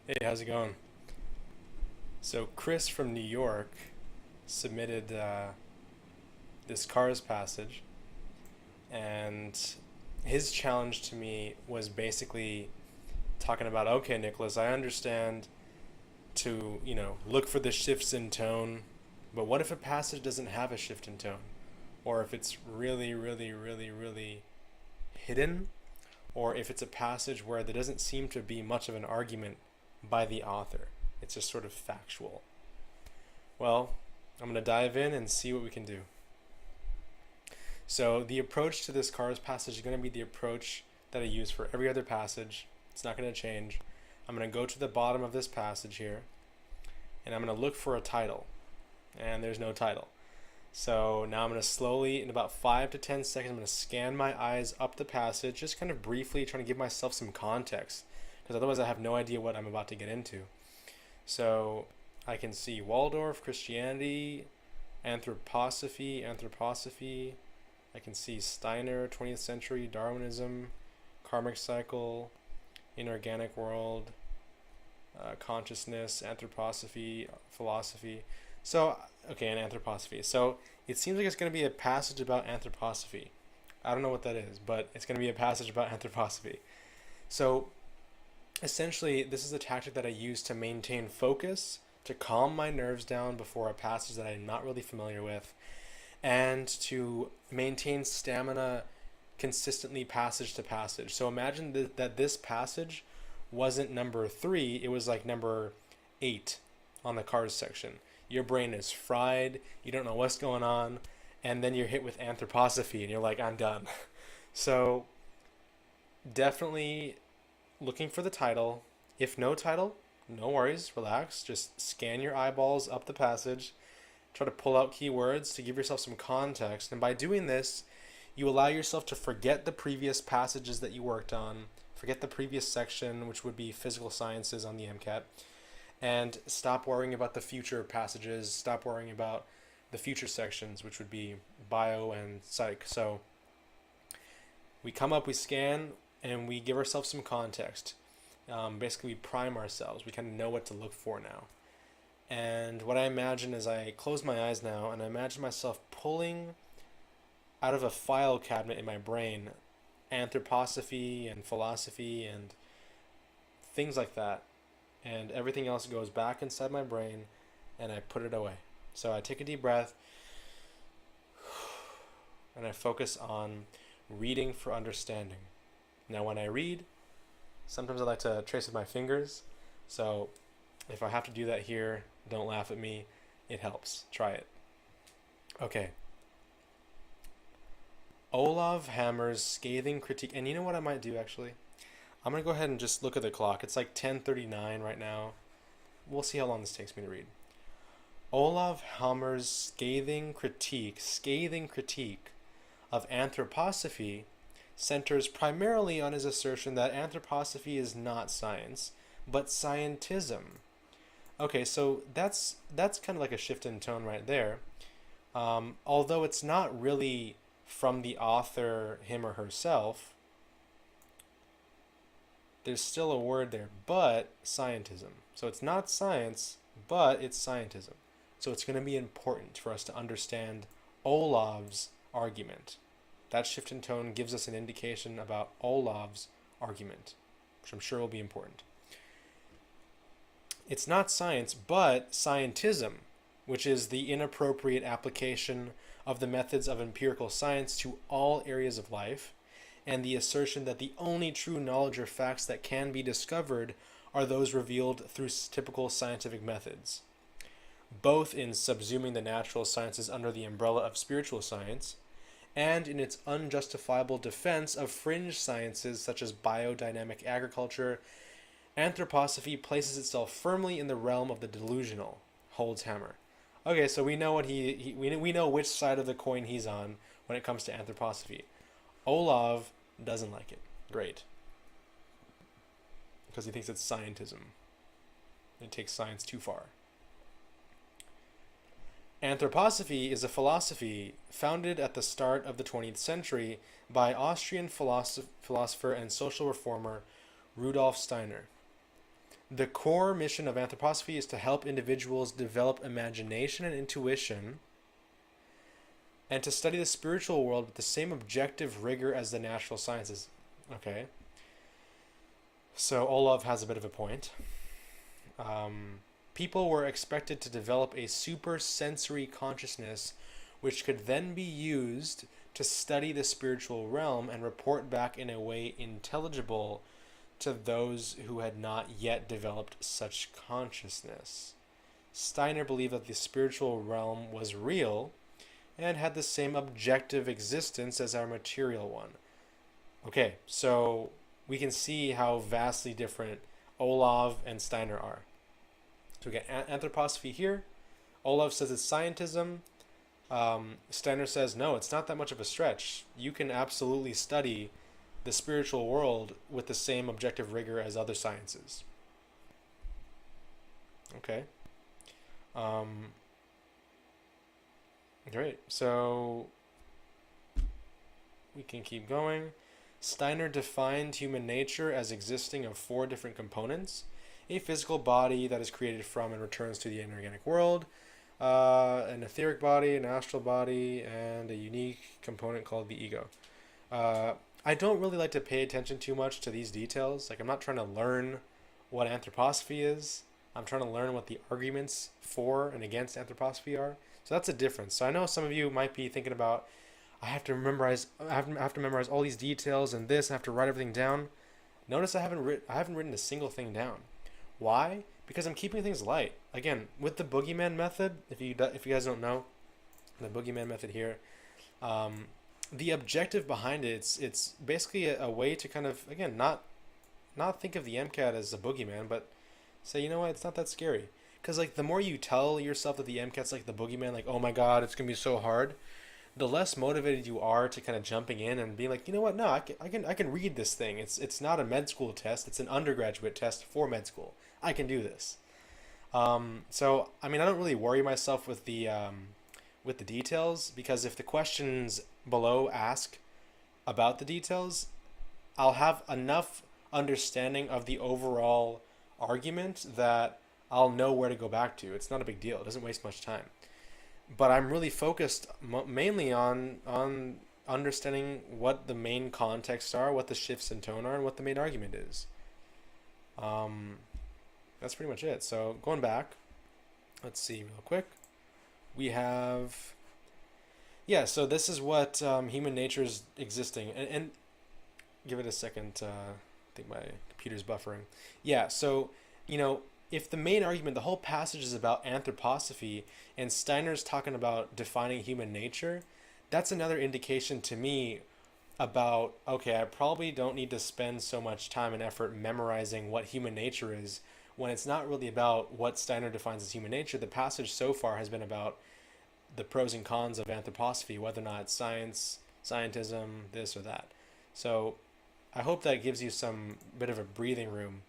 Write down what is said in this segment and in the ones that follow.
Hey, how's it going? So Chris from New York submitted this Cars passage, and his challenge to me was basically talking about, okay, Nicholas, I understand to, look for the shifts in tone, but what if a passage doesn't have a shift in tone? Or if it's really, really, really, really hidden, or if it's a passage where there doesn't seem to be much of an argument by the author. It's just sort of factual. Well, I'm going to dive in and see what we can do. So, the approach to this Cars passage is going to be the approach that I use for every other passage. It's not going to change. I'm going to go to the bottom of this passage here, and I'm going to look for a title. And there's no title. So now I'm going to slowly, in about 5 to 10 seconds, I'm going to scan my eyes up the passage, just kind of briefly trying to give myself some context, because otherwise I have no idea what I'm about to get into. So I can see Waldorf, Christianity, anthroposophy. I can see Steiner, 20th century, Darwinism, karmic cycle, inorganic world, consciousness, anthroposophy, philosophy. So, okay, and anthroposophy. So it seems like it's going to be a passage about anthroposophy. I don't know what that is, but it's going to be a passage about anthroposophy. So essentially, this is a tactic that I use to maintain focus, to calm my nerves down before a passage that I'm not really familiar with, and to maintain stamina consistently passage to passage. So imagine that this passage wasn't number 3, it was like number 8 on the Cars section. Your brain is fried, you don't know what's going on, and then you're hit with anthroposophy and you're like, I'm done. So definitely looking for the title. If no title, no worries, relax. Just scan your eyeballs up the passage, try to pull out keywords to give yourself some context. And by doing this, you allow yourself to forget the previous passages that you worked on, forget the previous section, which would be physical sciences on the MCAT, and stop worrying about the future passages, stop worrying about the future sections, which would be bio and psych. So we come up, we scan, and we give ourselves some context. Basically, we prime ourselves. We kind of know what to look for now. And what I imagine is I close my eyes now, and I imagine myself pulling out of a file cabinet in my brain anthroposophy and philosophy and things like that. And everything else goes back inside my brain, and I put it away. So I take a deep breath, and I focus on reading for understanding. Now, when I read, sometimes I like to trace with my fingers. So if I have to do that here, don't laugh at me. It helps. Try it. Okay. Olav Hammer's scathing critique. And you know what I might do, actually? I'm going to go ahead and just look at the clock. It's like 10:39 right now. We'll see how long this takes me to read. Olav Hammer's scathing critique of anthroposophy centers primarily on his assertion that anthroposophy is not science, but scientism. Okay, so that's kind of like a shift in tone right there. Although it's not really from the author, him or herself, there's still a word there, but scientism. So it's not science, but it's scientism. So it's going to be important for us to understand Olav's argument. That shift in tone gives us an indication about Olav's argument, which I'm sure will be important. It's not science, but scientism, which is the inappropriate application of the methods of empirical science to all areas of life, and the assertion that the only true knowledge or facts that can be discovered are those revealed through typical scientific methods, both in subsuming the natural sciences under the umbrella of spiritual science, and in its unjustifiable defense of fringe sciences such as biodynamic agriculture. Anthroposophy places itself firmly in the realm of the delusional, holds Hammer. Okay, so we know what we know which side of the coin he's on when it comes to anthroposophy. Olav doesn't like it. Great. Because he thinks it's scientism. It takes science too far. Anthroposophy is a philosophy founded at the start of the 20th century by Austrian philosopher and social reformer Rudolf Steiner. The core mission of anthroposophy is to help individuals develop imagination and intuition and to study the spiritual world with the same objective rigor as the natural sciences. Okay. So Olaf has a bit of a point. People were expected to develop a super sensory consciousness which could then be used to study the spiritual realm and report back in a way intelligible to those who had not yet developed such consciousness. Steiner believed that the spiritual realm was real and had the same objective existence as our material one. Okay, so we can see how vastly different Olav and Steiner are. So we get anthroposophy here. Olav says it's scientism. Steiner says, no, it's not that much of a stretch. You can absolutely study the spiritual world with the same objective rigor as other sciences. Okay. Great. So we can keep going. Steiner defined human nature as existing of 4 different components: a physical body that is created from and returns to the inorganic world, an etheric body, an astral body, and a unique component called the ego. I don't really like to pay attention too much to these details. Like, I'm not trying to learn what anthroposophy is. I'm trying to learn what the arguments for and against anthroposophy are. So that's a difference. So I know some of you might be thinking about, I have to memorize all these details and this, I have to write everything down. Notice I haven't written a single thing down. Why? Because I'm keeping things light. Again, with the boogeyman method, if you guys don't know, the boogeyman method here, the objective behind it, it's basically a way to kind of, again, not think of the MCAT as a boogeyman, but say, you know what, it's not that scary. Because like the more you tell yourself that the MCAT's like the boogeyman, like, oh my god, it's gonna be so hard, the less motivated you are to kind of jumping in and being like, you know what, no, I can read this thing. It's not a med school test. It's an undergraduate test for med school. I can do this. So I mean, I don't really worry myself with the details, because if the questions below ask about the details, I'll have enough understanding of the overall argument that I'll know where to go back to. It's not a big deal. It doesn't waste much time. But I'm really focused mainly on understanding what the main contexts are, what the shifts in tone are, and what the main argument is. That's pretty much it. So going back, let's see real quick. We have, yeah, so this is what human nature is existing. And give it a second. I think my computer's buffering. Yeah, so, you know, if the main argument, the whole passage is about anthroposophy, and Steiner's talking about defining human nature, that's another indication to me about, okay, I probably don't need to spend so much time and effort memorizing what human nature is, when it's not really about what Steiner defines as human nature. The passage so far has been about the pros and cons of anthroposophy, whether or not it's science, scientism, this or that. So I hope that gives you some bit of a breathing room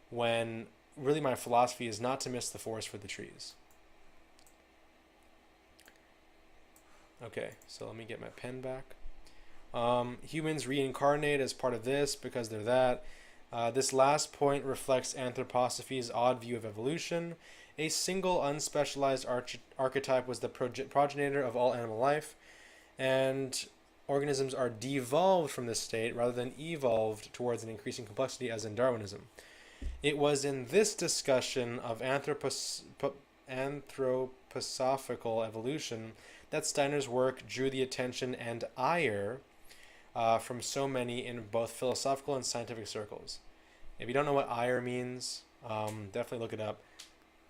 when really my philosophy is not to miss the forest for the trees. Okay, so let me get my pen back. Humans reincarnate as part of this because they're that. This last point reflects anthroposophy's odd view of evolution. A single unspecialized archetype was the progenitor of all animal life, and organisms are devolved from this state rather than evolved towards an increasing complexity, as in Darwinism. It was in this discussion of anthroposophical evolution that Steiner's work drew the attention and ire from so many in both philosophical and scientific circles. If you don't know what ire means, definitely look it up.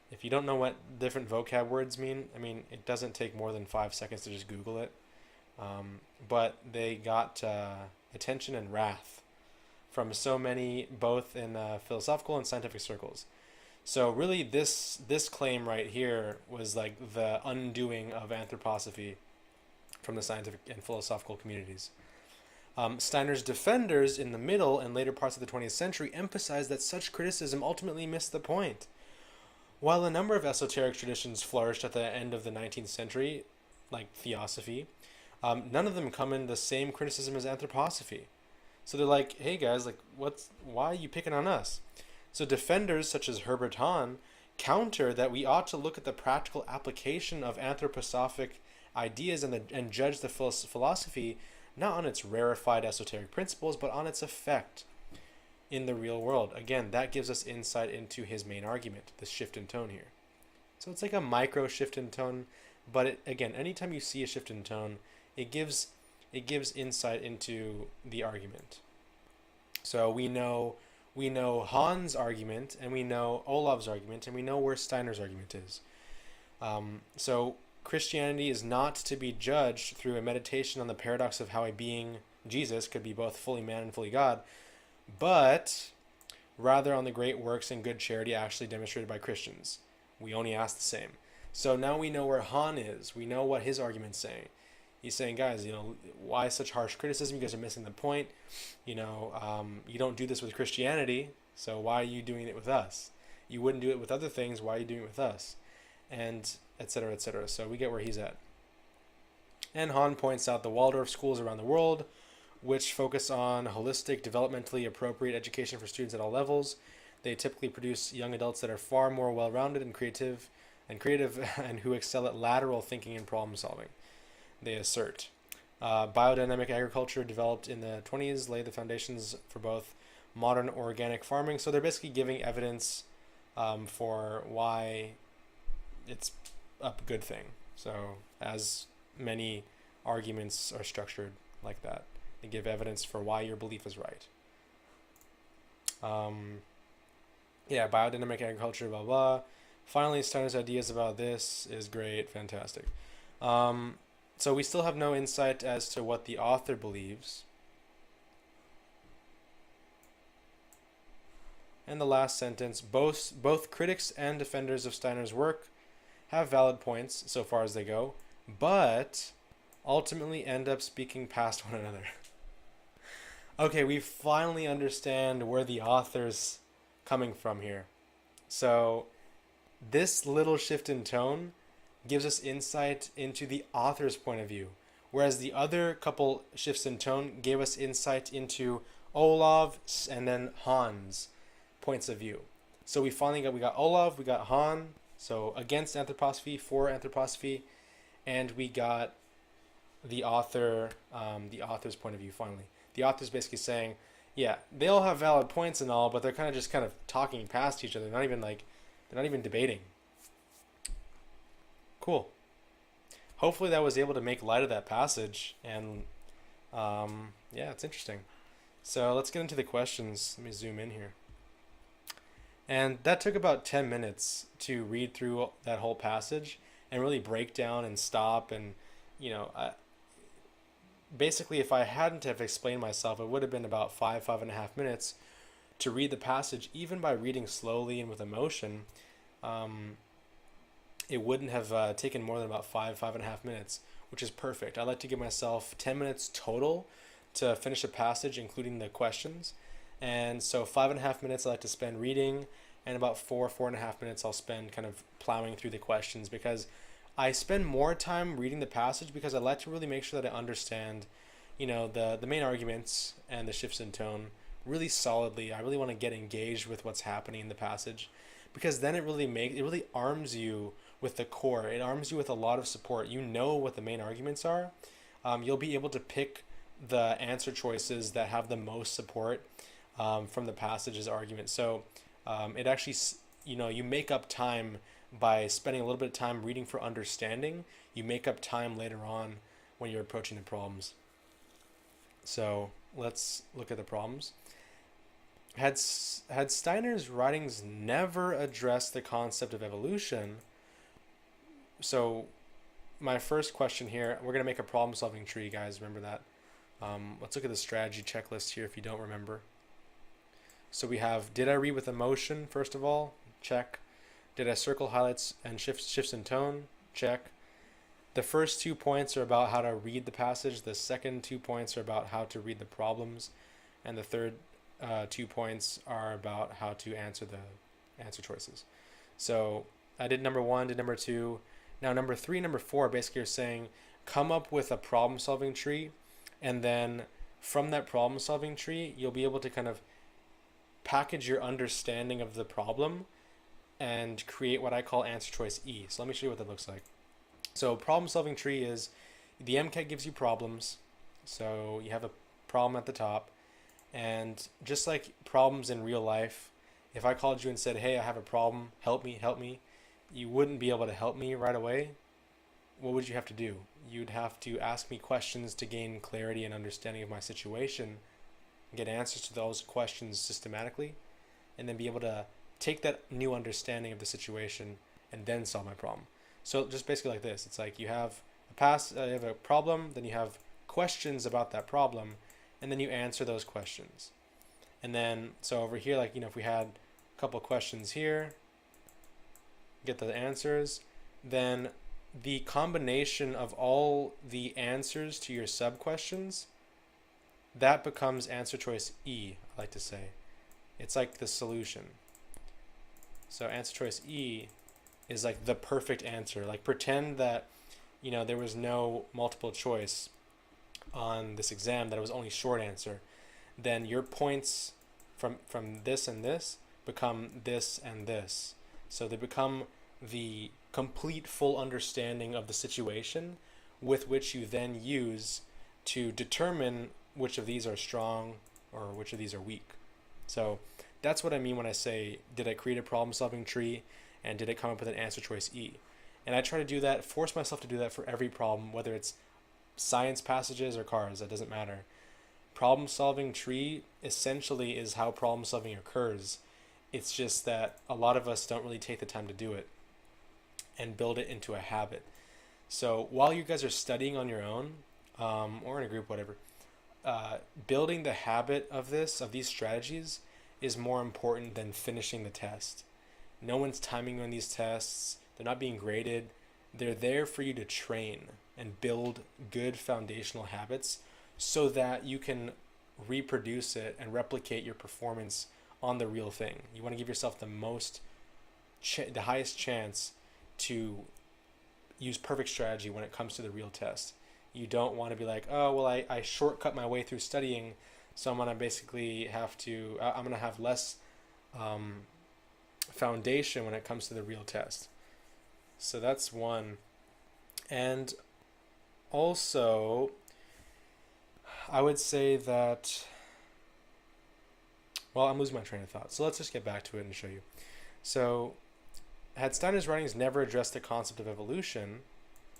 If you don't know what different vocab words mean, I mean, it doesn't take more than 5 seconds to just Google it. But they got attention and wrath from so many, both in philosophical and scientific circles. So really, this claim right here was like the undoing of anthroposophy from the scientific and philosophical communities. Steiner's defenders in the middle and later parts of the 20th century emphasized that such criticism ultimately missed the point. While a number of esoteric traditions flourished at the end of the 19th century, like theosophy, none of them come in the same criticism as anthroposophy. So they're like, hey guys, like, why are you picking on us? So defenders such as Herbert Hahn counter that we ought to look at the practical application of anthroposophic ideas and judge the philosophy not on its rarefied esoteric principles, but on its effect in the real world. Again, that gives us insight into his main argument, the shift in tone here. So it's like a micro shift in tone, but again, anytime you see a shift in tone, it gives insight into the argument. So we know Hahn's argument, and we know Olav's argument, and we know where Steiner's argument is. So Christianity is not to be judged through a meditation on the paradox of how a being, Jesus, could be both fully man and fully God, but rather on the great works and good charity actually demonstrated by Christians. We only ask the same. So now we know where Hahn is. We know what his argument's saying. He's saying, guys, why such harsh criticism? You guys are missing the point. You don't do this with Christianity, so why are you doing it with us? You wouldn't do it with other things. Why are you doing it with us? And et cetera, et cetera. So we get where he's at. And Hahn points out the Waldorf schools around the world, which focus on holistic, developmentally appropriate education for students at all levels. They typically produce young adults that are far more well-rounded and creative and who excel at lateral thinking and problem solving. They assert. Biodynamic agriculture developed in the 1920s laid the foundations for both modern organic farming. So they're basically giving evidence for why it's a good thing. So as many arguments are structured like that, they give evidence for why your belief is right. Biodynamic agriculture, blah, blah. Finally, Steiner's ideas about this is great, fantastic. So we still have no insight as to what the author believes. And the last sentence, both critics and defenders of Steiner's work have valid points so far as they go, but ultimately end up speaking past one another. Okay, we finally understand where the author's coming from here. So this little shift in tone gives us insight into the author's point of view, whereas the other couple shifts in tone gave us insight into Olav and then Hahn's points of view. So we got Olav, we got Hahn, so against anthroposophy, for anthroposophy, and we got the author's point of view finally. The author's basically saying, yeah, they all have valid points and all, but they're kind of talking past each other. They're not even debating. Cool. Hopefully that was able to make light of that passage, and it's interesting. So let's get into the questions. Let me zoom in here. And that took about 10 minutes to read through that whole passage and really break down and stop. And, basically, if I hadn't have explained myself, it would have been about 5.5 minutes to read the passage, even by reading slowly and with emotion. It wouldn't have taken more than about 5.5 minutes, which is perfect. I like to give myself 10 minutes total to finish a passage, including the questions. And so 5.5 minutes I like to spend reading, and about 4.5 minutes I'll spend kind of plowing through the questions, because I spend more time reading the passage because I like to really make sure that I understand, the main arguments and the shifts in tone really solidly. I really want to get engaged with what's happening in the passage, because then it really arms you with the core. It arms you with a lot of support. You know what the main arguments are. You'll be able to pick the answer choices that have the most support from the passage's argument. So it actually, you make up time by spending a little bit of time reading for understanding. You make up time later on when you're approaching the problems. So let's look at the problems. Had Steiner's writings never addressed the concept of evolution? So my first question here, we're going to make a problem-solving tree, guys. Remember that. Let's look at the strategy checklist here if you don't remember. So we have, did I read with emotion, first of all? Check. Did I circle highlights and shifts in tone? Check. The first 2 points are about how to read the passage. The second 2 points are about how to read the problems. And the third 2 points are about how to answer the answer choices. So I did number 1, did number 2. Now number 3, number 4 basically are saying, come up with a problem-solving tree, and then from that problem-solving tree, you'll be able to kind of package your understanding of the problem and create what I call answer choice E. So let me show you what that looks like. So problem solving tree is the MCAT gives you problems. So you have a problem at the top, and just like problems in real life, if I called you and said, hey, I have a problem, help me, you wouldn't be able to help me right away. What would you have to do? You'd have to ask me questions to gain clarity and understanding of my situation, get answers to those questions systematically, and then be able to take that new understanding of the situation and then solve my problem. So just basically like this, it's like you have you have a problem, then you have questions about that problem, and then you answer those questions. And then, so over here, like, if we had a couple questions here, get the answers, then the combination of all the answers to your sub questions, that becomes answer choice E, I like to say. It's like the solution. So answer choice E is like the perfect answer. Like pretend that, there was no multiple choice on this exam, that it was only short answer. Then your points from this and this become this and this. So they become the complete full understanding of the situation with which you then use to determine which of these are strong or which of these are weak. So that's what I mean when I say, did I create a problem solving tree and did it come up with an answer choice E? And I try to do that, force myself to do that for every problem, whether it's science passages or cars, that doesn't matter. Problem solving tree essentially is how problem solving occurs. It's just that a lot of us don't really take the time to do it and build it into a habit. So while you guys are studying on your own, or in a group, whatever, building the habit of these strategies is more important than finishing the test. No one's timing on these tests. They're not being graded. They're there for you to train and build good foundational habits so that you can reproduce it and replicate your performance on the real thing. You want to give yourself the highest chance to use perfect strategy when it comes to the real test. You don't want to be like, oh, well, I shortcut my way through studying, so I'm going to basically I'm going to have less foundation when it comes to the real test. So that's one. And also, I would say that, well, I'm losing my train of thought. So let's just get back to it and show you. So had Steiner's writings never addressed the concept of evolution,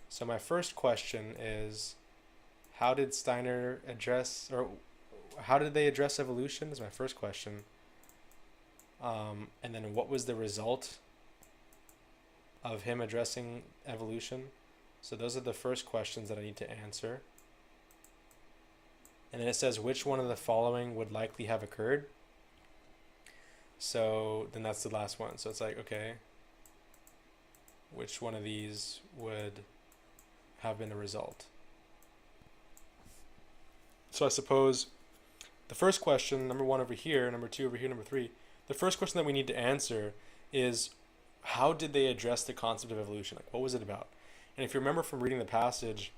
so my first question is, how did they address evolution is my first question. And then what was the result of him addressing evolution? So those are the first questions that I need to answer. And then it says, which one of the following would likely have occurred? So then that's the last one. So it's like, okay, which one of these would have been the result? So I suppose the first question, number one over here, number two over here, number three, the first question that we need to answer is, how did they address the concept of evolution? Like, what was it about? And if you remember from reading the passage,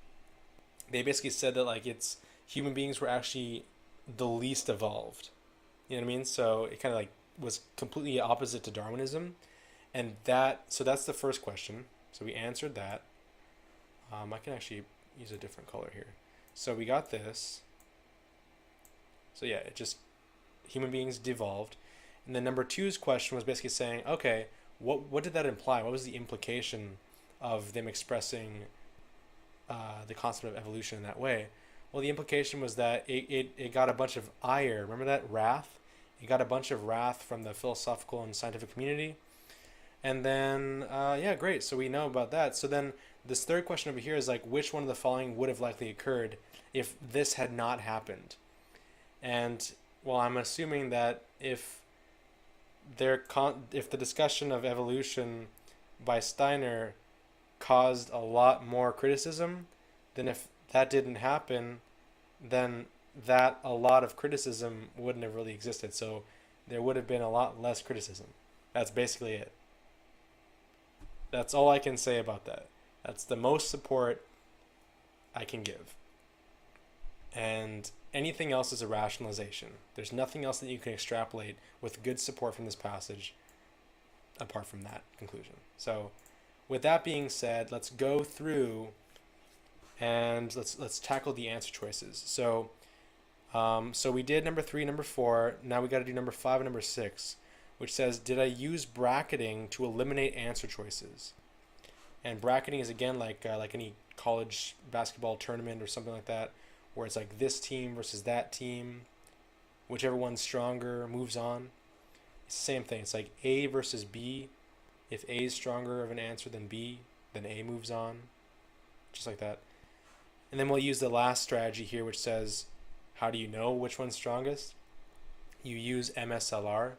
they basically said that human beings were actually the least evolved. You know what I mean? So it kind of was completely opposite to Darwinism. And so that's the first question. So we answered that. I can actually use a different color here. So we got this. So yeah, human beings devolved. And then number two's question was basically saying, okay, what did that imply? What was the implication of them expressing the concept of evolution in that way? Well, the implication was that it got a bunch of ire. Remember that? Wrath? It got a bunch of wrath from the philosophical and scientific community. And then, yeah, great. So we know about that. So then this third question over here is which one of the following would have likely occurred if this had not happened? And, well, I'm assuming that if the discussion of evolution by Steiner caused a lot more criticism, then if that didn't happen, then that a lot of criticism wouldn't have really existed. So there would have been a lot less criticism. That's basically it. That's all I can say about that. That's the most support I can give. And Anything else is a rationalization. There's nothing else that you can extrapolate with good support from this passage apart from that conclusion. So with that being said, let's go through and let's tackle the answer choices. So we did number 3, number 4. Now we got to do number 5 and number 6, which says, did I use bracketing to eliminate answer choices? And bracketing is again like any college basketball tournament or something like that, where it's like this team versus that team, whichever one's stronger moves on. It's the same thing. It's like A versus B. If A is stronger of an answer than B, then A moves on, just like that. And then we'll use the last strategy here, which says, how do you know which one's strongest? You use MSLR,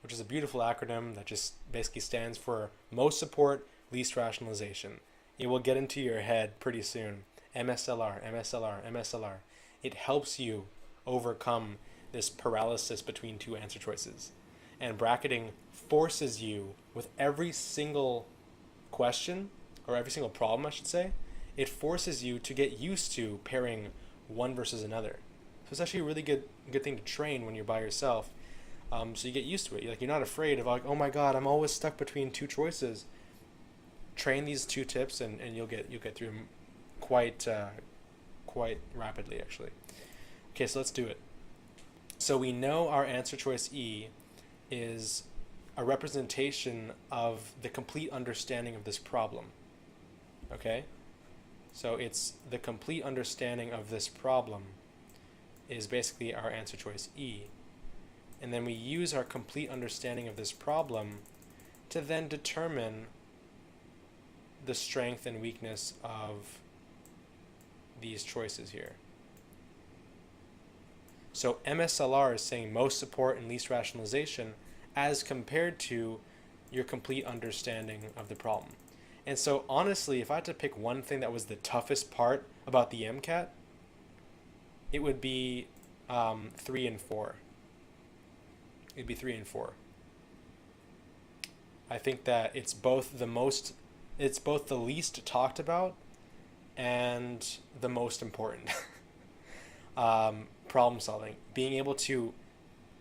which is a beautiful acronym that just basically stands for most support, least rationalization. It will get into your head pretty soon. MSLR, MSLR, MSLR. It helps you overcome this paralysis between two answer choices. And bracketing forces you, with every single question, or every single problem, I should say, it forces you to get used to pairing one versus another. So it's actually a really good thing to train when you're by yourself. So you get used to it. You're not afraid of like, oh my God, I'm always stuck between two choices. Train these 2 tips, and you'll get through them quite rapidly, actually. Okay, so let's do it. So we know our answer choice E is a representation of the complete understanding of this problem. Okay? So it's the complete understanding of this problem is basically our answer choice E. And then we use our complete understanding of this problem to then determine the strength and weakness of these choices here. So MSLR is saying most support and least rationalization as compared to your complete understanding of the problem. And so honestly, if I had to pick one thing that was the toughest part about the MCAT, it would be 3 and 4. It'd be 3 and 4. I think that it's both the least talked about and the most important. Problem solving, being able to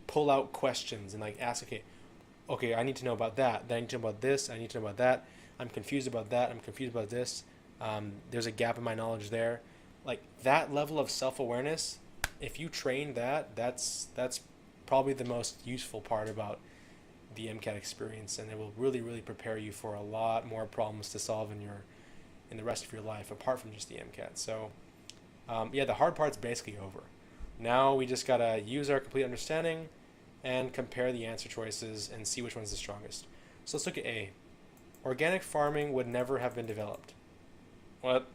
pull out questions and like ask, okay, I need to know about that. Then I need to know about this. I need to know about that. I'm confused about that. I'm confused about this. There's a gap in my knowledge there. Like that level of self-awareness, if you train that, that's probably the most useful part about the MCAT experience, and it will really, really prepare you for a lot more problems to solve in the rest of your life, apart from just the MCAT. So, the hard part's basically over. Now we just gotta use our complete understanding and compare the answer choices and see which one's the strongest. So let's look at A. Organic farming would never have been developed. What?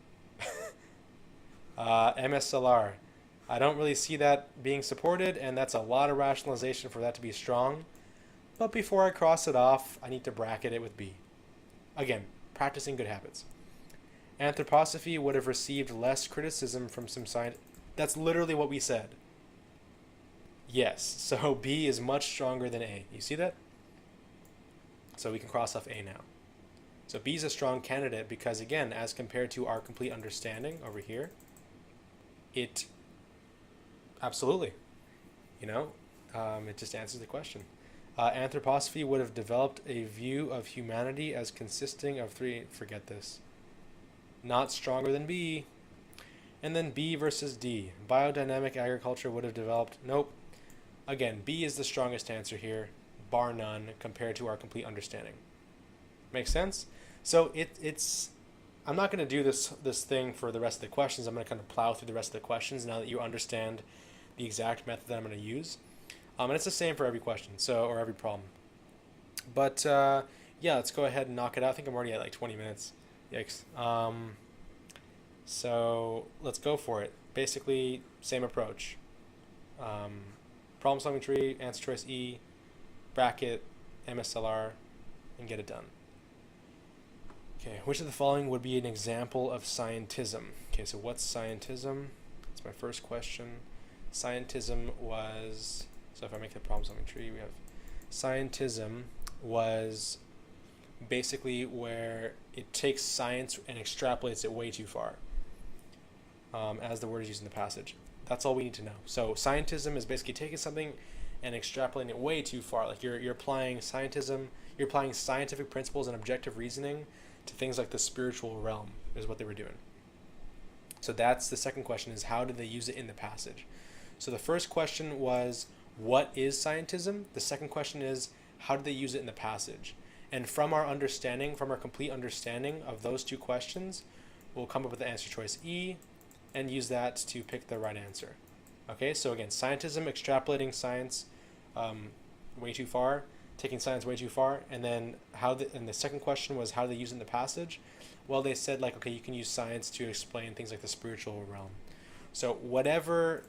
MSLR. I don't really see that being supported, and that's a lot of rationalization for that to be strong. But before I cross it off, I need to bracket it with B. Again, practicing good habits. Anthroposophy would have received less criticism from some science. That's literally what we said. Yes, so B is much stronger than A. You see that? So we can cross off A now. So B is a strong candidate because, again, as compared to our complete understanding over here, it absolutely, it just answers the question. Anthroposophy would have developed a view of humanity as consisting of 3, forget this, not stronger than B. And then B versus D. Biodynamic agriculture would have developed, nope. Again, B is the strongest answer here, bar none, compared to our complete understanding. Makes sense? So it's I'm not going to do this thing for the rest of the questions. I'm going to kind of plow through the rest of the questions now that you understand the exact method that I'm going to use. And it's the same for every question, or every problem. But let's go ahead and knock it out. I think I'm already at like 20 minutes. Yikes. So let's go for it. Basically, same approach. Problem solving tree, answer choice E, bracket, MSLR, and get it done. Okay, which of the following would be an example of scientism? Okay, so what's scientism? That's my first question. Scientism was, so if I make the problem solving tree, we have scientism was basically where it takes science and extrapolates it way too far, as the word is used in the passage. That's all we need to know. So scientism is basically taking something and extrapolating it way too far. Like you're applying scientism, you're applying scientific principles and objective reasoning to things like the spiritual realm is what they were doing. So that's the second question, is how did they use it in the passage? So the first question was, what is scientism? The second question is, how did they use it in the passage? And from our understanding, from our complete understanding of those two questions, we'll come up with the answer choice E and use that to pick the right answer. Okay, so again, scientism, extrapolating science way too far, taking science way too far, and then and the second question was, how do they use it in the passage? Well, they said, like, okay, you can use science to explain things like the spiritual realm. So whatever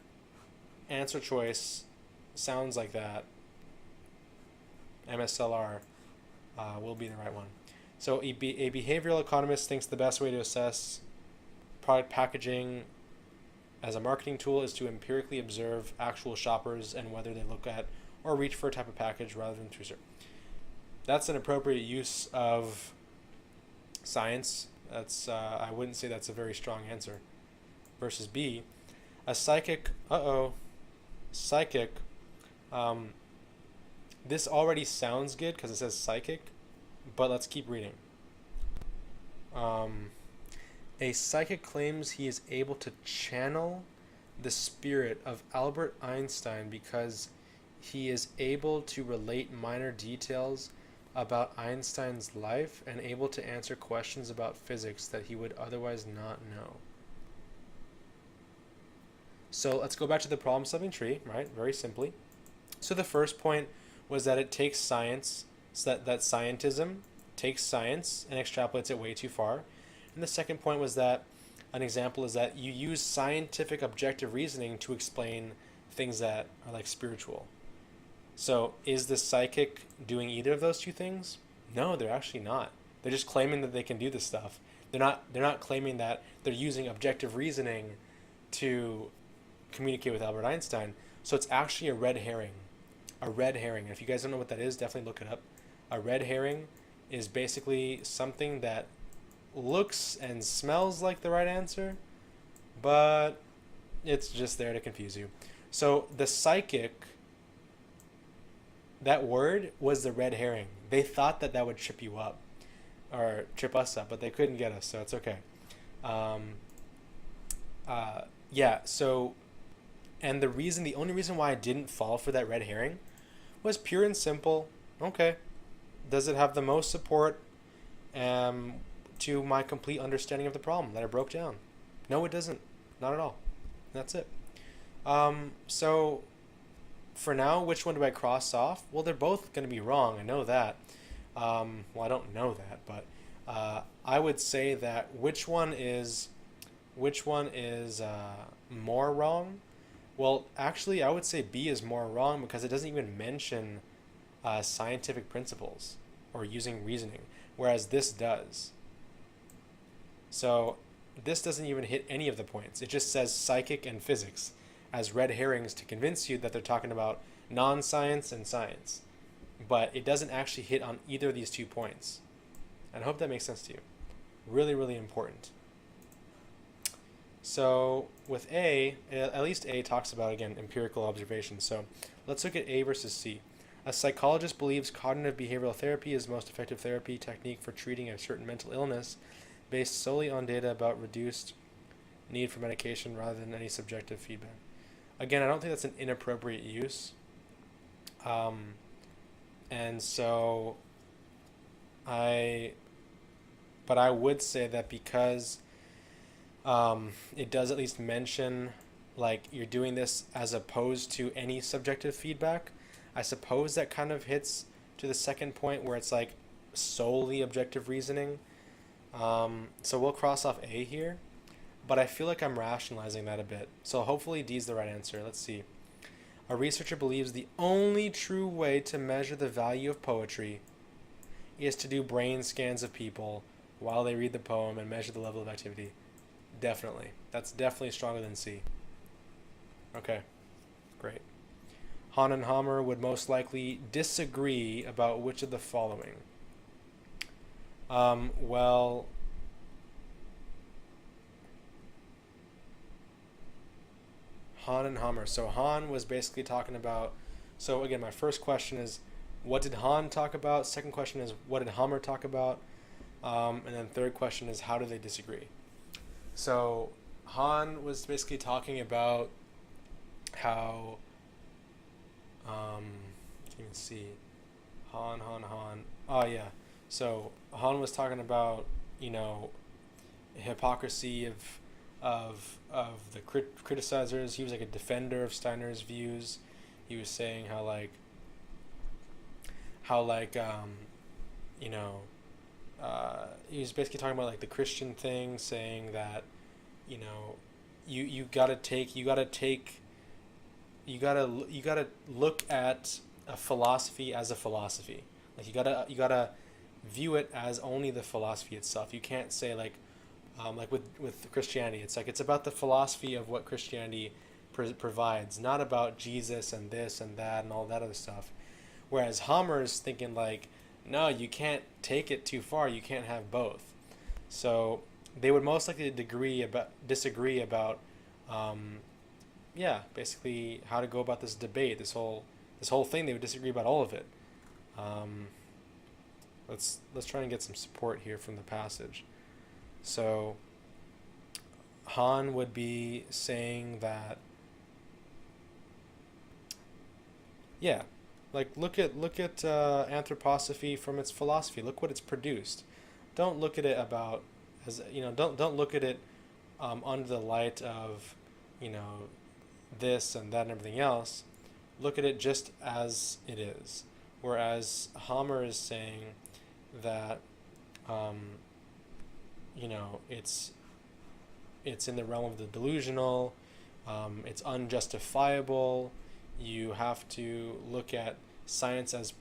answer choice sounds like that, MSLR will be the right one. So a behavioral economist thinks the best way to assess product packaging as a marketing tool is to empirically observe actual shoppers and whether they look at or reach for a type of package rather than through search. That's an appropriate use of science. That's I wouldn't say that's a very strong answer. Versus B, a psychic. Psychic. This already sounds good because it says psychic, but let's keep reading. A psychic claims he is able to channel the spirit of Albert Einstein because he is able to relate minor details about Einstein's life and able to answer questions about physics that he would otherwise not know. So let's go back to the problem-solving tree, right? Very simply. So the first point was that it takes science, so that scientism takes science and extrapolates it way too far. And the second point was that an example is that you use scientific objective reasoning to explain things that are like spiritual. So is the psychic doing either of those two things? No, they're actually not. They're just claiming that they can do this stuff. They're not claiming that they're using objective reasoning to communicate with Albert Einstein. So it's actually a red herring. A red herring. And if you guys don't know what that is, definitely look it up. A red herring is basically something that looks and smells like the right answer, but it's just there to confuse you. So the psychic, that word was the red herring. They thought that that would trip you up or trip us up, but they couldn't get us, so it's okay. So, and the only reason why I didn't fall for that red herring was pure and simple. Okay, does it have the most support to my complete understanding of the problem that I broke down? No, it doesn't. Not at all. That's it. So for now, which one do I cross off? Well, they're both going to be wrong. I know that. Well, I don't know that, but I would say that which one is more wrong? Well, actually, I would say B is more wrong because it doesn't even mention scientific principles or using reasoning, whereas this does. So this doesn't even hit any of the points. It just says psychic and physics as red herrings to convince you that they're talking about non-science and science. But it doesn't actually hit on either of these 2 points. And I hope that makes sense to you. Really, really important. So with A, at least A talks about, again, empirical observation. So let's look at A versus C. A psychologist believes cognitive behavioral therapy is the most effective therapy technique for treating a certain mental illness based solely on data about reduced need for medication rather than any subjective feedback. Again, I don't think that's an inappropriate use. But I would say that because it does at least mention like you're doing this as opposed to any subjective feedback, I suppose that kind of hits to the second point where it's like solely objective reasoning. So we'll cross off A here, but I feel like I'm rationalizing that a bit. So hopefully D is the right answer. Let's see. A researcher believes the only true way to measure the value of poetry is to do brain scans of people while they read the poem and measure the level of activity. Definitely. That's definitely stronger than C. Okay, great. Han and Hammer would most likely disagree about which of the following. Well, Han and Hammer. So Han was basically talking about. So again, my first question is, what did Han talk about? Second question is, what did Hammer talk about? And then third question is, how do they disagree? So Han was basically talking about how. You can see, Han. Oh yeah. So Han was talking about, you know, hypocrisy of the criticizers. He was like a defender of Steiner's views. He was saying how you know, he was basically talking about like the Christian thing, saying that, you know, you gotta look at a philosophy as a philosophy. Like you gotta view it as only the philosophy itself. You can't say like with Christianity, it's like it's about the philosophy of what Christianity provides, not about Jesus and this and that and all that other stuff. Whereas Hammer's thinking like, no, you can't take it too far. You can't have both. So they would most likely disagree about, yeah, basically how to go about this debate, this whole thing. They would disagree about all of it. Um, let's try and get some support here from the passage. So Han would be saying that, yeah, like look at anthroposophy from its philosophy. Look what it's produced. Don't look at it about as you know. Don't look at it under the light of, you know, this and that and everything else. Look at it just as it is. Whereas Hammer is saying that, um, you know, it's in the realm of the delusional. It's unjustifiable. You have to look at science as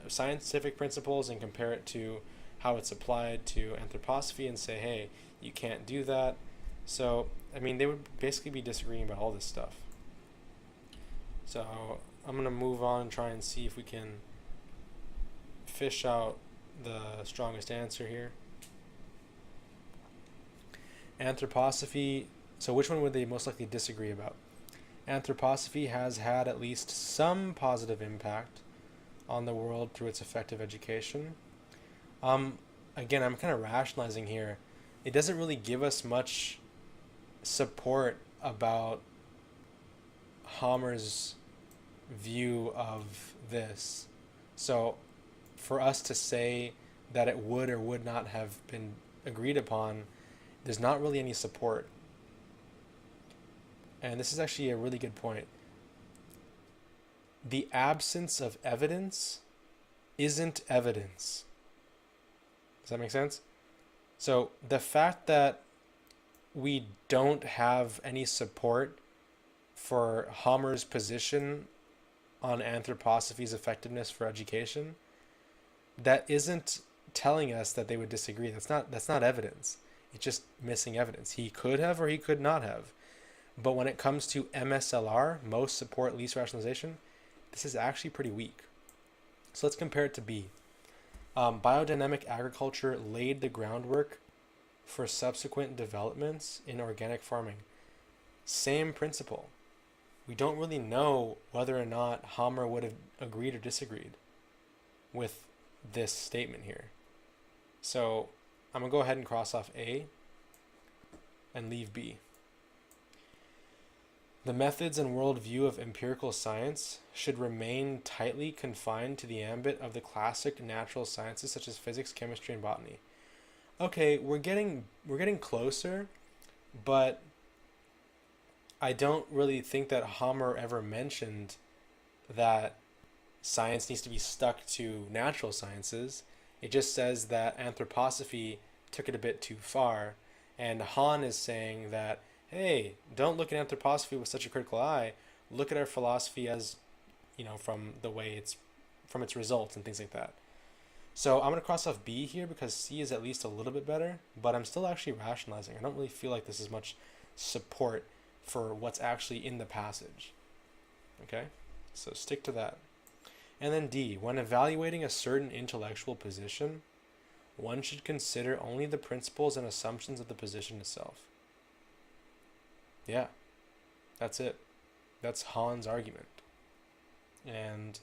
scientific principles and compare it to how it's applied to anthroposophy and say, hey, you can't do that. So, I mean, they would basically be disagreeing about all this stuff. So, I'm going to move on and try and see if we can fish out the strongest answer here. Anthroposophy. So, which one would they most likely disagree about? Anthroposophy has had at least some positive impact on the world through its effective education. Again, I'm kind of rationalizing here. It doesn't really give us much support about Hammer's view of this. So, for us to say that it would or would not have been agreed upon, there's not really any support. And this is actually a really good point. The absence of evidence isn't evidence. Does that make sense? So the fact that we don't have any support for Hammer's position on anthroposophy's effectiveness for education, that isn't telling us that they would disagree. That's not evidence. It's just missing evidence. He could have or he could not have. But when it comes to MSLR, most support least rationalization, this is actually pretty weak. So let's compare it to B. Biodynamic agriculture laid the groundwork for subsequent developments in organic farming. Same principle. We don't really know whether or not Hammer would have agreed or disagreed with this statement here. So I'm going to go ahead and cross off A and leave B. The methods and worldview of empirical science should remain tightly confined to the ambit of the classic natural sciences such as physics, chemistry, and botany. Okay, we're getting closer, but I don't really think that Hammer ever mentioned that science needs to be stuck to natural sciences. It just says that anthroposophy took it a bit too far, and Han is saying that, hey, don't look at anthroposophy with such a critical eye. Look at our philosophy as, you know, from its results and things like that. So I'm going to cross off B here because C is at least a little bit better, but I'm still actually rationalizing. I don't really feel like this is much support for what's actually in the passage. Okay? So stick to that. And then D, when evaluating a certain intellectual position, one should consider only the principles and assumptions of the position itself. Yeah, that's it. That's Han's argument. And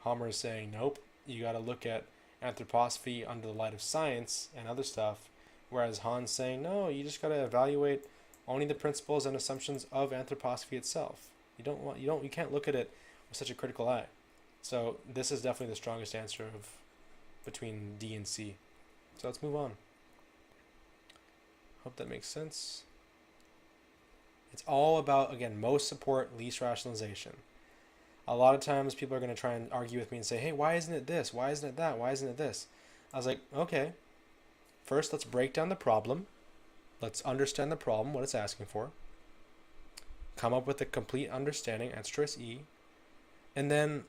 Hammer is saying, nope, you got to look at anthroposophy under the light of science and other stuff. Whereas Han's saying, no, you just got to evaluate only the principles and assumptions of anthroposophy itself. You can't look at it with such a critical eye. So this is definitely the strongest answer of between D and C. So let's move on. Hope that makes sense. It's all about, again, most support, least rationalization. A lot of times people are going to try and argue with me and say, hey, why isn't it this? Why isn't it that? Why isn't it this? I was like, okay, first let's break down the problem. Let's understand the problem, what it's asking for. Come up with a complete understanding, answer choice E. And then,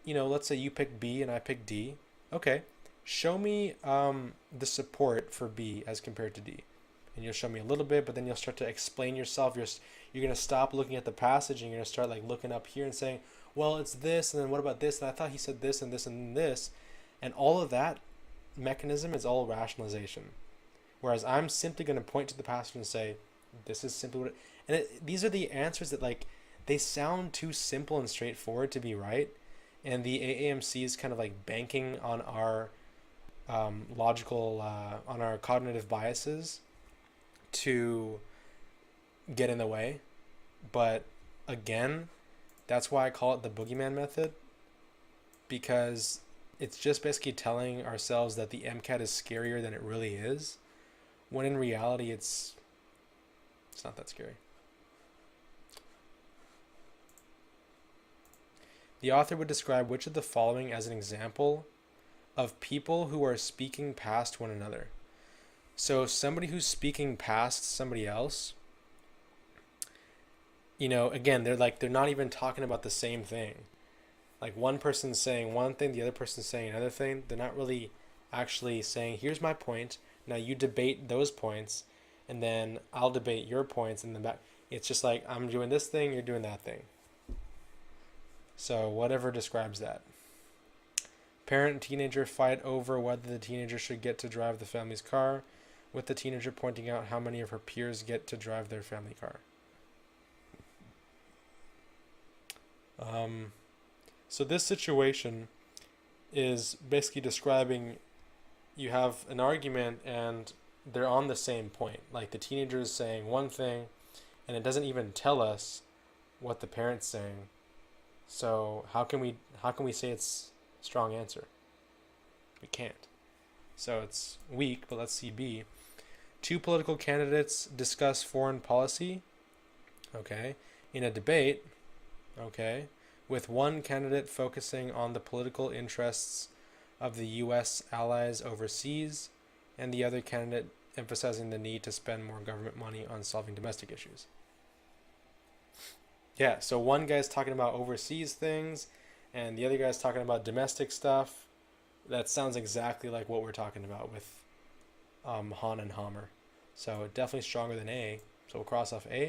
let's say you pick B and I pick D. Okay, show me the support for B as compared to D. And you'll show me a little bit, but then you'll start to explain yourself. You're going to stop looking at the passage and you're going to start looking up here and saying, well, it's this, and then what about this? And I thought he said this and this and this. And all of that mechanism is all rationalization. Whereas I'm simply going to point to the passage and say, this is simply what it, and these are the answers that they sound too simple and straightforward to be right. And the AAMC is kind of banking on our logical, on our cognitive biases to get in the way. But again, that's why I call it the boogeyman method, because it's just basically telling ourselves that the MCAT is scarier than it really is, when in reality it's not that scary. The author would describe which of the following as an example of people who are speaking past one another. So somebody who's speaking past somebody else, again, they're not even talking about the same thing. One person's saying one thing, the other person's saying another thing. They're not really actually saying, here's my point, now you debate those points, and then I'll debate your points, and then back. It's just I'm doing this thing, you're doing that thing. So whatever describes that. Parent and teenager fight over whether the teenager should get to drive the family's car, with the teenager pointing out how many of her peers get to drive their family car. So this situation is basically describing, you have an argument and they're on the same point. The teenager is saying one thing and it doesn't even tell us what the parent's saying. So how can we say it's a strong answer? We can't. So it's weak, but let's see B. Two political candidates discuss foreign policy, okay, in a debate, okay, with one candidate focusing on the political interests of the U.S. allies overseas, and the other candidate emphasizing the need to spend more government money on solving domestic issues. Yeah, so one guy's talking about overseas things, and the other guy's talking about domestic stuff. That sounds exactly like what we're talking about with Han and Hammer. So definitely stronger than A. So we'll cross off A.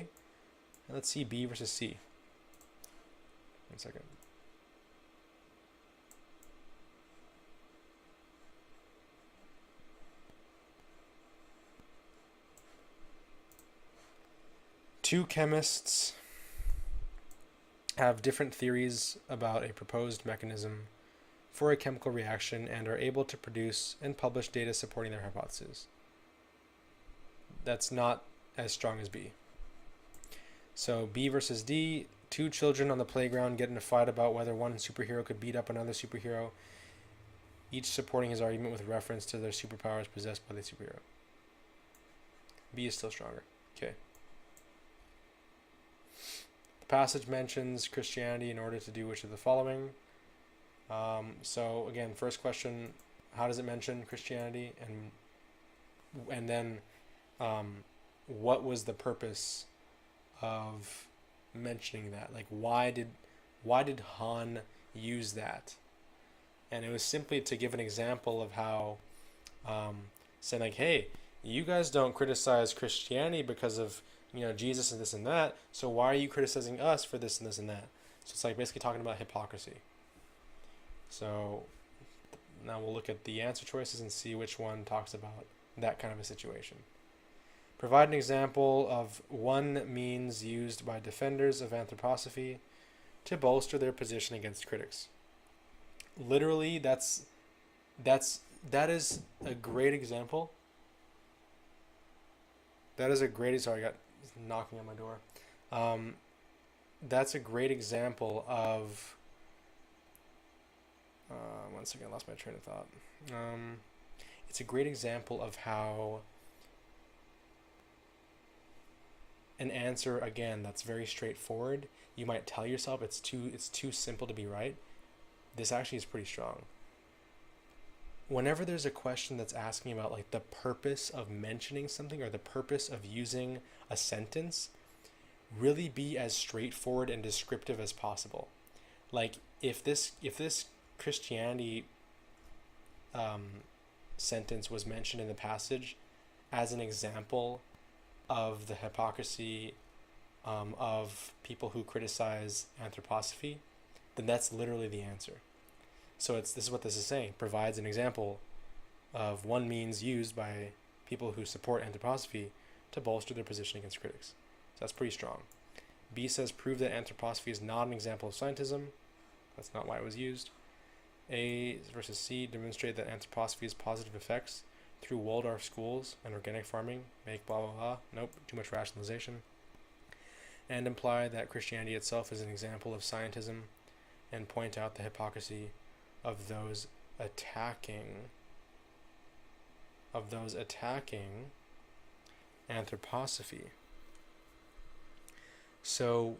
And let's see B versus C. 1 second. Two chemists have different theories about a proposed mechanism for a chemical reaction and are able to produce and publish data supporting their hypotheses. That's not as strong as B. So B versus D, two children on the playground get in a fight about whether one superhero could beat up another superhero, each supporting his argument with reference to their superpowers possessed by the superhero. B is still stronger. Okay. The passage mentions Christianity in order to do which of the following. So again, first question, how does it mention Christianity? And then what was the purpose of mentioning that? Why did Han use that? And it was simply to give an example of how saying hey, you guys don't criticize Christianity because of Jesus and this and that, so why are you criticizing us for this and this and that? So it's basically talking about hypocrisy. So now we'll look at the answer choices and see which one talks about that kind of a situation. Provide an example of one means used by defenders of anthroposophy to bolster their position against critics. Literally, that is a great example. That is a great. Sorry, I got knocking on my door. That's a great example of. One second, I lost my train of thought. It's a great example of how an answer, again, that's very straightforward. You might tell yourself it's too simple to be right. This actually is pretty strong. Whenever there's a question that's asking about like the purpose of mentioning something or the purpose of using a sentence, really be as straightforward and descriptive as possible. Like if this Christianity sentence was mentioned in the passage as an example of the hypocrisy of people who criticize anthroposophy, then that's literally the answer. So this is what this is saying. Provides an example of one means used by people who support anthroposophy to bolster their position against critics. So that's pretty strong. B says prove that anthroposophy is not an example of scientism. That's not why it was used. A versus C demonstrate that anthroposophy's positive effects through Waldorf schools and organic farming make blah blah blah. Nope, too much rationalization. And imply that Christianity itself is an example of scientism, and point out the hypocrisy of those attacking anthroposophy. So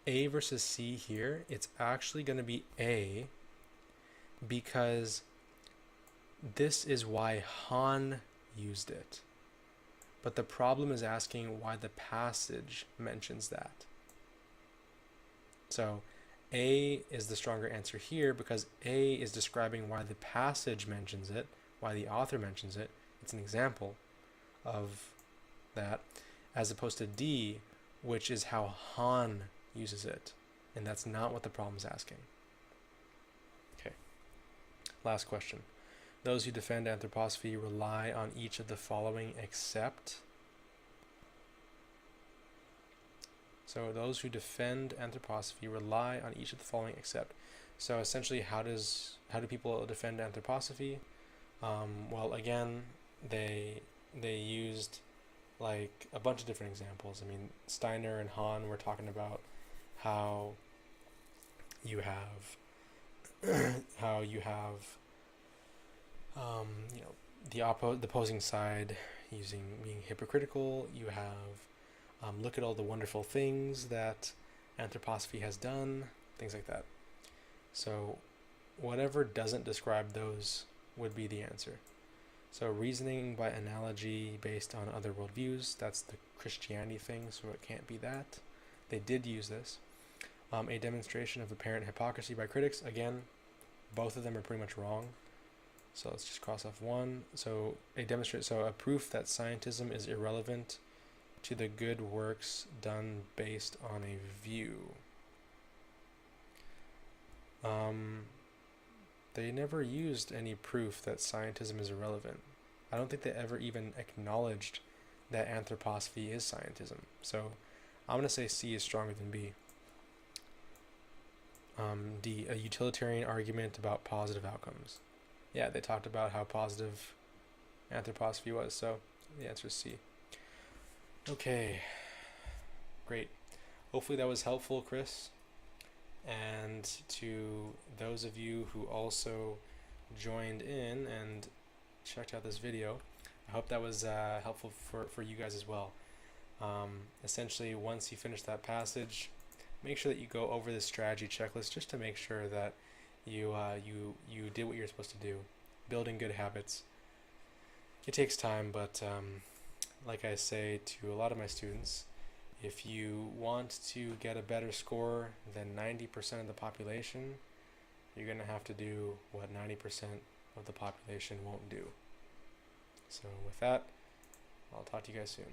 A versus C here, it's actually going to be A, because this is why Han used it. But the problem is asking why the passage mentions that. So A is the stronger answer here because A is describing why the passage mentions it, why the author mentions it. It's an example of that, as opposed to D, which is how Han uses it. And that's not what the problem is asking. Okay. Last question. Those who defend anthroposophy rely on each of the following except. So those who defend anthroposophy rely on each of the following except. So essentially, how do people defend anthroposophy? Well, again, they used like a bunch of different examples. I mean, Steiner and Hahn were talking about how you have the opposing side being hypocritical. You have look at all the wonderful things that anthroposophy has done, things like that. So whatever doesn't describe those would be the answer. So reasoning by analogy based on other worldviews, that's the Christianity thing, so it can't be that. They did use this. A demonstration of apparent hypocrisy by critics, again, both of them are pretty much wrong. So let's just cross off one. So a proof that scientism is irrelevant to the good works done based on a view. They never used any proof that scientism is irrelevant. I don't think they ever even acknowledged that anthroposophy is scientism. So I'm going to say C is stronger than B. D, a utilitarian argument about positive outcomes. Yeah, they talked about how positive anthroposophy was, so the answer is C. Okay, great. Hopefully that was helpful, Chris. And to those of you who also joined in and checked out this video, I hope that was helpful for you guys as well. Essentially, once you finish that passage, make sure that you go over this strategy checklist just to make sure that you did what you're supposed to do. Building good habits. It takes time, but like I say to a lot of my students, if you want to get a better score than 90% of the population, you're going to have to do what 90% of the population won't do. So with that, I'll talk to you guys soon.